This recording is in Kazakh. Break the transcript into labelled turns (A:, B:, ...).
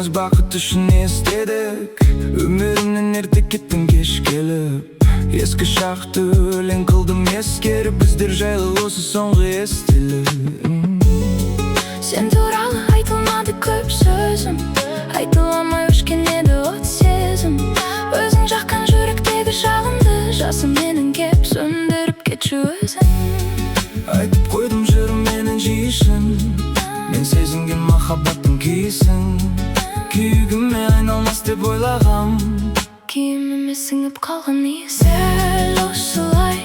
A: Екеуміз бақыт үшін не істедік, өмірімнен ерте кеттің кеш келіп. Ескі шақты өлең қылдым ескеріп, біздер жайлы осы соңғы естелі.
B: Сен туралы айтылмады көп сөзім, айтыламай өшкен еді от сезім. Өзің жаққан жүректегі жалынды, жасым менің кеп сөндіріп кетші өзің.
A: Айтып қойдым жүрім менің жиішін, мен сезінген махаббаттың киісін. Күйігіме айналмас деп ойлағам,
B: киіміме сіңіп қалған иісі. Сәл осылай